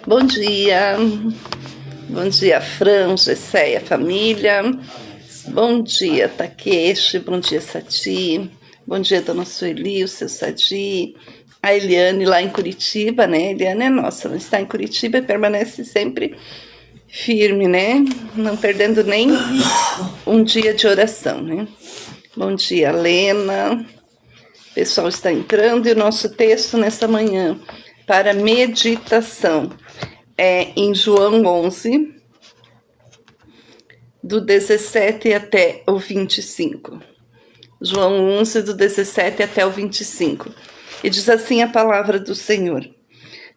Bom dia, Fran, Gesséia, família. Bom dia, Takeshi, bom dia, Sati. Bom dia, dona Sueli, o seu Sadi. A Eliane lá em Curitiba, né? A Eliane é nossa, ela está em Curitiba e permanece sempre firme, né? Não perdendo nem um dia de oração, né? Bom dia, Lena. O pessoal está entrando e o nosso texto nessa manhã para meditação é em João 11, do 17 até o 25. João 11, do 17 até o 25. E diz assim a palavra do Senhor.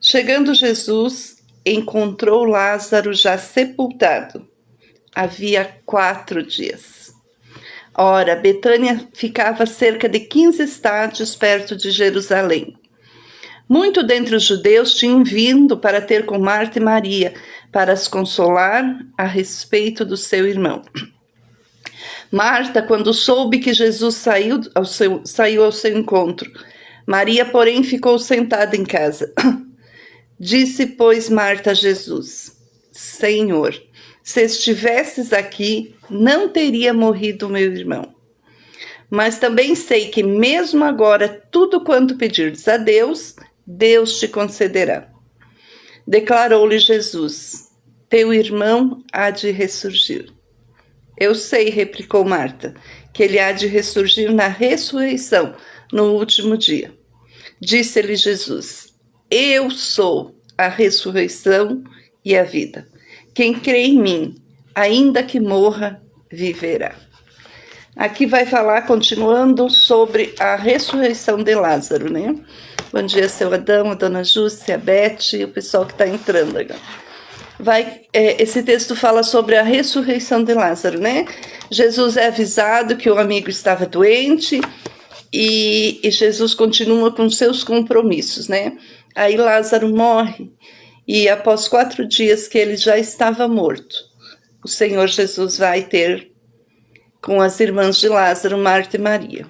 Chegando Jesus, encontrou Lázaro já sepultado. Havia 4 dias. Ora, Betânia ficava a cerca de 15 estádios perto de Jerusalém. Muito dentre os judeus tinham vindo para ter com Marta e Maria, para as consolar a respeito do seu irmão. Marta, quando soube que Jesus saiu ao seu encontro, Maria, porém, ficou sentada em casa. Disse, pois, Marta a Jesus: Senhor, se estivesses aqui, não teria morrido meu irmão. Mas também sei que mesmo agora, tudo quanto pedires a Deus, Deus te concederá. Declarou-lhe Jesus: Teu irmão há de ressurgir. Eu sei, replicou Marta, que ele há de ressurgir na ressurreição, no último dia. Disse-lhe Jesus: Eu sou a ressurreição e a vida. Quem crê em mim, ainda que morra, viverá. Aqui vai falar, continuando, sobre a ressurreição de Lázaro, né? Bom dia, seu Adão, a dona Júcia, a Beth, o pessoal que está entrando agora. Esse texto fala sobre a ressurreição de Lázaro, né? Jesus é avisado que o amigo estava doente e Jesus continua com seus compromissos, né? Aí Lázaro morre e após 4 dias que ele já estava morto, o Senhor Jesus vai ter com as irmãs de Lázaro, Marta e Maria.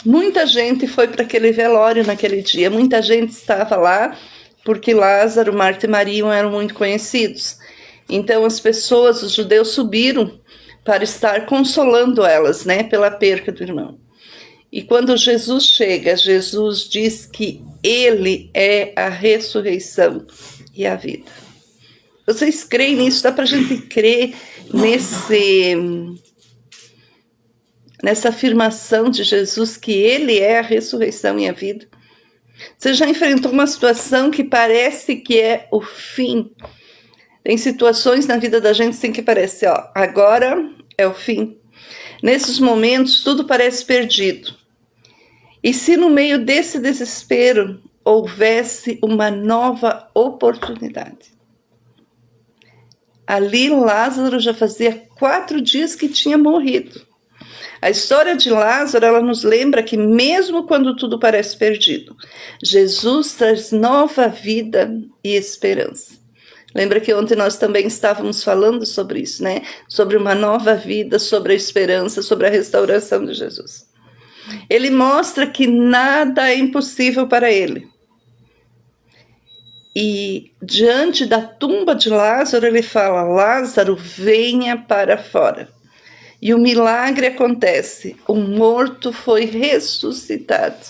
Muita gente foi para aquele velório naquele dia, muita gente estava lá, porque Lázaro, Marta e Maria eram muito conhecidos. Então as pessoas, os judeus, subiram para estar consolando elas, né, pela perca do irmão. E quando Jesus chega, Jesus diz que ele é a ressurreição e a vida. Vocês creem nisso? Dá para a gente crer nessa afirmação de Jesus que ele é a ressurreição e a vida? Você já enfrentou uma situação que parece que é o fim? Tem situações na vida da gente assim que parece, agora é o fim. Nesses momentos tudo parece perdido. E se no meio desse desespero houvesse uma nova oportunidade? Ali Lázaro já fazia 4 dias que tinha morrido. A história de Lázaro, ela nos lembra que mesmo quando tudo parece perdido, Jesus traz nova vida e esperança. Lembra que ontem nós também estávamos falando sobre isso, né? Sobre uma nova vida, sobre a esperança, sobre a restauração de Jesus. Ele mostra que nada é impossível para ele. E diante da tumba de Lázaro, ele fala: Lázaro, venha para fora. E o milagre acontece, o morto foi ressuscitado.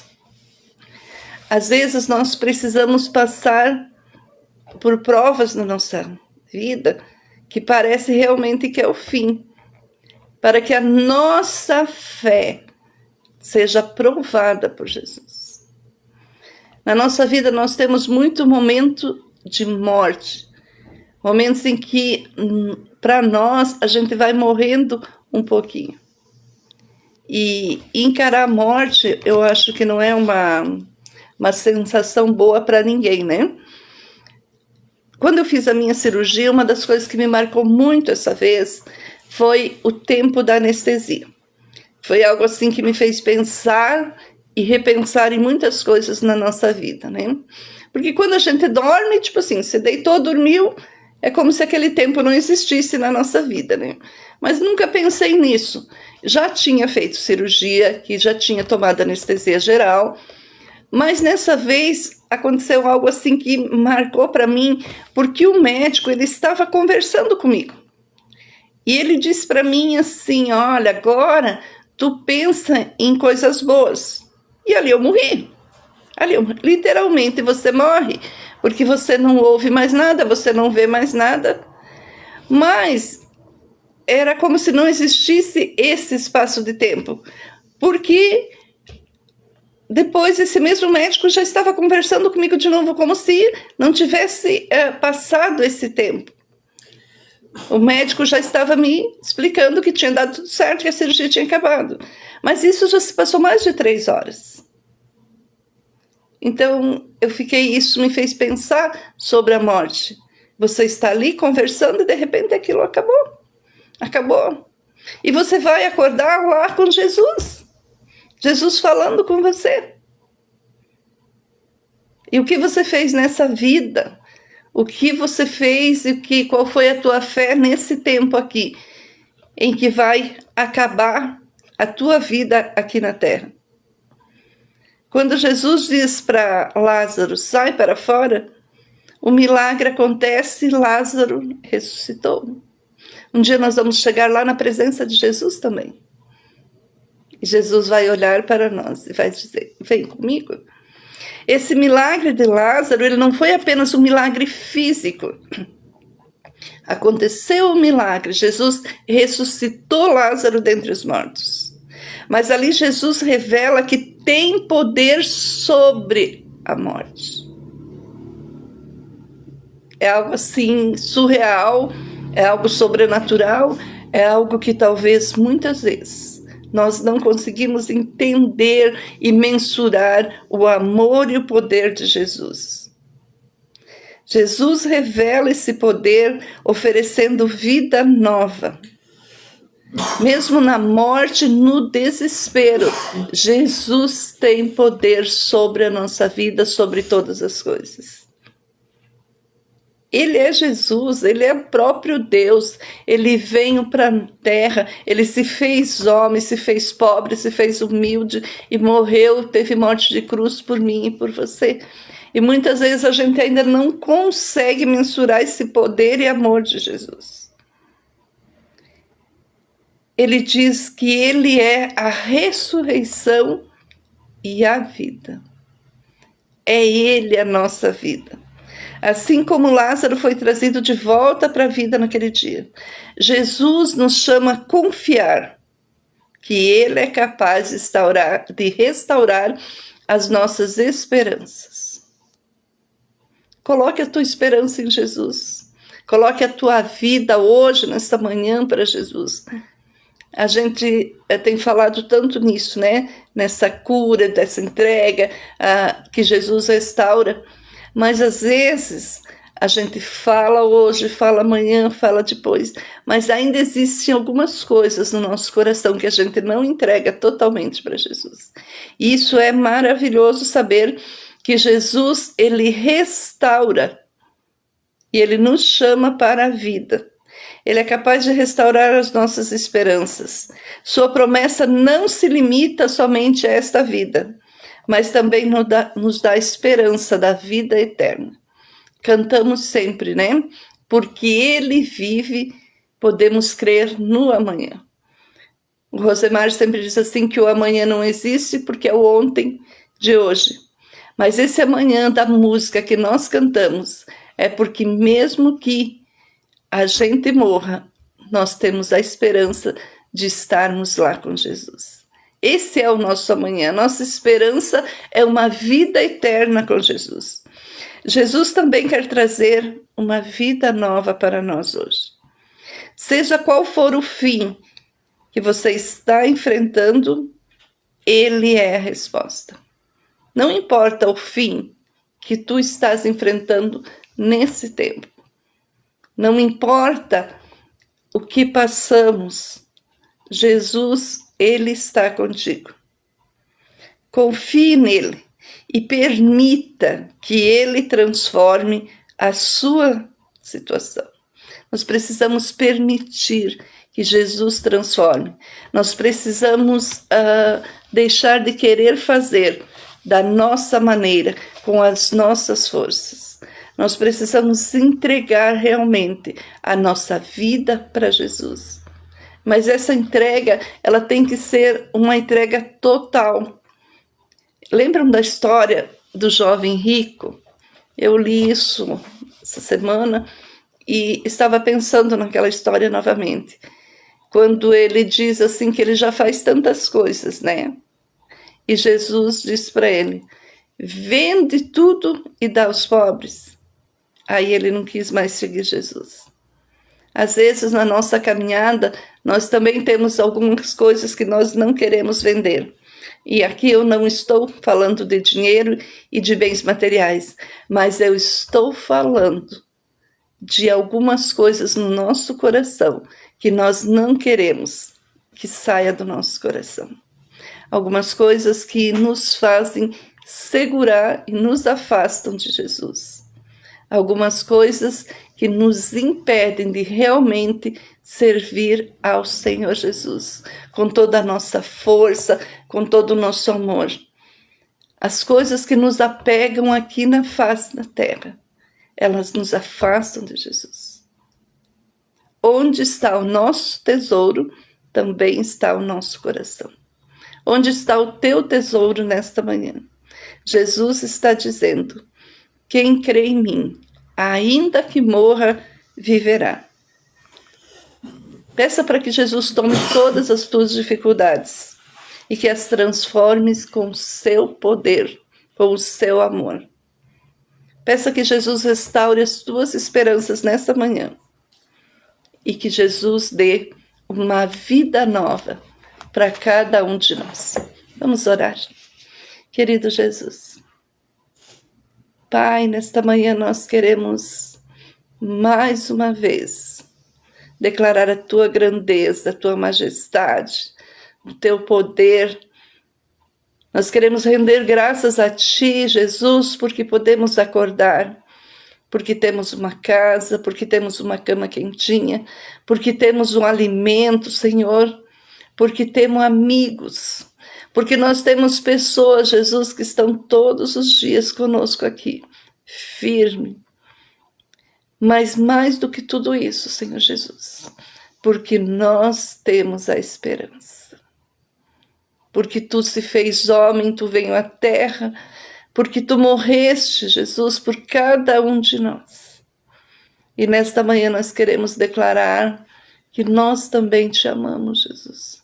Às vezes nós precisamos passar por provas na nossa vida que parece realmente que é o fim, para que a nossa fé seja provada por Jesus. Na nossa vida nós temos muito momento de morte, momentos em que para nós a gente vai morrendo um pouquinho. E encarar a morte, eu acho que não é uma sensação boa para ninguém, né? Quando eu fiz a minha cirurgia, uma das coisas que me marcou muito essa vez foi o tempo da anestesia. Foi algo assim que me fez pensar e repensar em muitas coisas na nossa vida, né? Porque quando a gente dorme, tipo assim, você deitou, dormiu, É como se aquele tempo não existisse na nossa vida, né? Mas nunca pensei nisso. Já tinha feito cirurgia, que já tinha tomado anestesia geral, mas nessa vez aconteceu algo assim que marcou para mim, porque o médico ele estava conversando comigo. E ele disse para mim assim: olha, agora tu pensa em coisas boas. E ali eu morri. Literalmente você morre, porque você não ouve mais nada, você não vê mais nada. Mas era como se não existisse esse espaço de tempo, porque depois esse mesmo médico já estava conversando comigo de novo, como se não tivesse passado esse tempo. O médico já estava me explicando que tinha dado tudo certo, que a cirurgia tinha acabado. Mas isso já se passou mais de 3 horas. Então, isso me fez pensar sobre a morte. Você está ali conversando e de repente aquilo acabou. Acabou. E você vai acordar lá com Jesus. Jesus falando com você. E o que você fez nessa vida? O que você fez e qual foi a tua fé nesse tempo aqui, em que vai acabar a tua vida aqui na terra? Quando Jesus diz para Lázaro, sai para fora, o milagre acontece e Lázaro ressuscitou. Um dia nós vamos chegar lá na presença de Jesus também. E Jesus vai olhar para nós e vai dizer, vem comigo. Esse milagre de Lázaro, ele não foi apenas um milagre físico. Aconteceu um milagre, Jesus ressuscitou Lázaro dentre os mortos. Mas ali Jesus revela que tem poder sobre a morte. É algo assim surreal, é algo sobrenatural, é algo que talvez muitas vezes nós não conseguimos entender e mensurar o amor e o poder de Jesus. Jesus revela esse poder oferecendo vida nova. Mesmo na morte, no desespero, Jesus tem poder sobre a nossa vida, sobre todas as coisas. Ele é Jesus, ele é o próprio Deus, ele veio para a terra, ele se fez homem, se fez pobre, se fez humilde e morreu, teve morte de cruz por mim e por você. E muitas vezes a gente ainda não consegue mensurar esse poder e amor de Jesus. Ele diz que ele é a ressurreição e a vida. É ele a nossa vida. Assim como Lázaro foi trazido de volta para a vida naquele dia, Jesus nos chama a confiar que ele é capaz de restaurar as nossas esperanças. Coloque a tua esperança em Jesus. Coloque a tua vida hoje, nesta manhã, para Jesus. A gente tem falado tanto nisso, né? Nessa cura, dessa entrega que Jesus restaura. Mas às vezes a gente fala hoje, fala amanhã, fala depois, mas ainda existem algumas coisas no nosso coração que a gente não entrega totalmente para Jesus. E isso é maravilhoso saber que Jesus, ele restaura e ele nos chama para a vida. Ele é capaz de restaurar as nossas esperanças. Sua promessa não se limita somente a esta vida, mas também nos dá esperança da vida eterna. Cantamos sempre, né? Porque ele vive, podemos crer no amanhã. O Rosemar sempre diz assim que o amanhã não existe porque é o ontem de hoje. Mas esse amanhã da música que nós cantamos é porque mesmo que a gente morra, nós temos a esperança de estarmos lá com Jesus. Esse é o nosso amanhã. Nossa esperança é uma vida eterna com Jesus. Jesus também quer trazer uma vida nova para nós hoje. Seja qual for o fim que você está enfrentando, ele é a resposta. Não importa o fim que tu estás enfrentando nesse tempo. Não importa o que passamos, Jesus, ele está contigo. Confie nele e permita que ele transforme a sua situação. Nós precisamos permitir que Jesus transforme. Nós precisamos deixar de querer fazer da nossa maneira, com as nossas forças. Nós precisamos entregar realmente a nossa vida para Jesus. Mas essa entrega, ela tem que ser uma entrega total. Lembram da história do jovem rico? Eu li isso essa semana e estava pensando naquela história novamente. Quando ele diz assim que ele já faz tantas coisas, né? E Jesus diz para ele, vende tudo e dá aos pobres. Aí ele não quis mais seguir Jesus. Às vezes na nossa caminhada, nós também temos algumas coisas que nós não queremos vender. E aqui eu não estou falando de dinheiro e de bens materiais, mas eu estou falando de algumas coisas no nosso coração que nós não queremos que saia do nosso coração. Algumas coisas que nos fazem segurar e nos afastam de Jesus. Algumas coisas que nos impedem de realmente servir ao Senhor Jesus, com toda a nossa força, com todo o nosso amor. As coisas que nos apegam aqui na face da terra, elas nos afastam de Jesus. Onde está o nosso tesouro, também está o nosso coração. Onde está o teu tesouro nesta manhã? Jesus está dizendo, quem crê em mim, ainda que morra, viverá. Peça para que Jesus tome todas as tuas dificuldades e que as transformes com o seu poder, com o seu amor. Peça que Jesus restaure as tuas esperanças nesta manhã e que Jesus dê uma vida nova para cada um de nós. Vamos orar. Querido Jesus, Pai, nesta manhã nós queremos mais uma vez declarar a tua grandeza, a tua majestade, o teu poder. Nós queremos render graças a ti, Jesus, porque podemos acordar, porque temos uma casa, porque temos uma cama quentinha, porque temos um alimento, Senhor, porque temos amigos, porque nós temos pessoas, Jesus, que estão todos os dias conosco aqui, firme. Mas mais do que tudo isso, Senhor Jesus, porque nós temos a esperança. Porque tu se fez homem, tu veio à terra, porque tu morreste, Jesus, por cada um de nós. E nesta manhã nós queremos declarar que nós também te amamos, Jesus.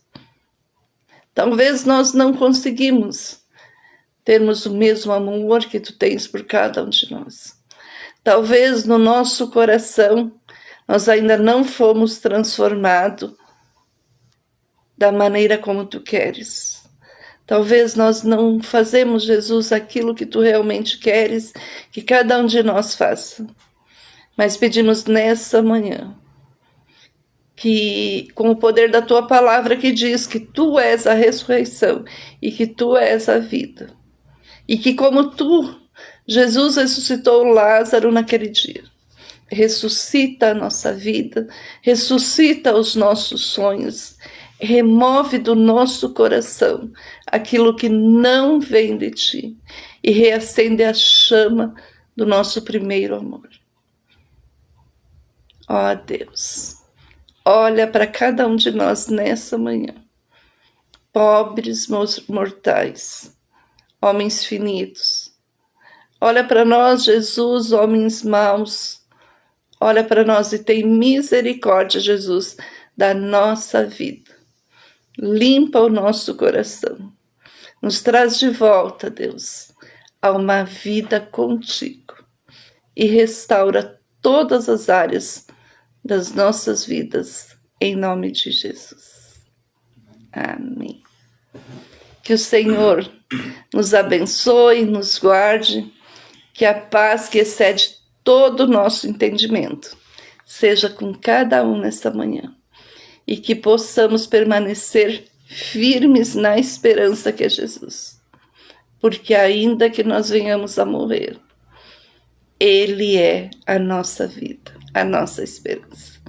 Talvez nós não conseguimos termos o mesmo amor que tu tens por cada um de nós. Talvez no nosso coração nós ainda não fomos transformados da maneira como tu queres. Talvez nós não fazemos, Jesus, aquilo que tu realmente queres que cada um de nós faça. Mas pedimos nessa manhã que, com o poder da tua palavra que diz que tu és a ressurreição e que tu és a vida, e que como tu, Jesus, ressuscitou Lázaro naquele dia, ressuscita a nossa vida, ressuscita os nossos sonhos, remove do nosso coração aquilo que não vem de ti e reacende a chama do nosso primeiro amor. Ó Deus, olha para cada um de nós nessa manhã, pobres mortais, homens finitos. Olha para nós, Jesus, homens maus. Olha para nós e tem misericórdia, Jesus, da nossa vida. Limpa o nosso coração. Nos traz de volta, Deus, a uma vida contigo. E restaura todas as áreas das nossas vidas, em nome de Jesus. Amém. Que o Senhor nos abençoe, nos guarde, que a paz que excede todo o nosso entendimento seja com cada um nessa manhã e que possamos permanecer firmes na esperança que é Jesus, porque ainda que nós venhamos a morrer, Ele é a nossa vida, a nossa esperança.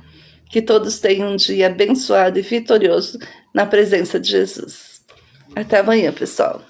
Que todos tenham um dia abençoado e vitorioso na presença de Jesus. Até amanhã, pessoal.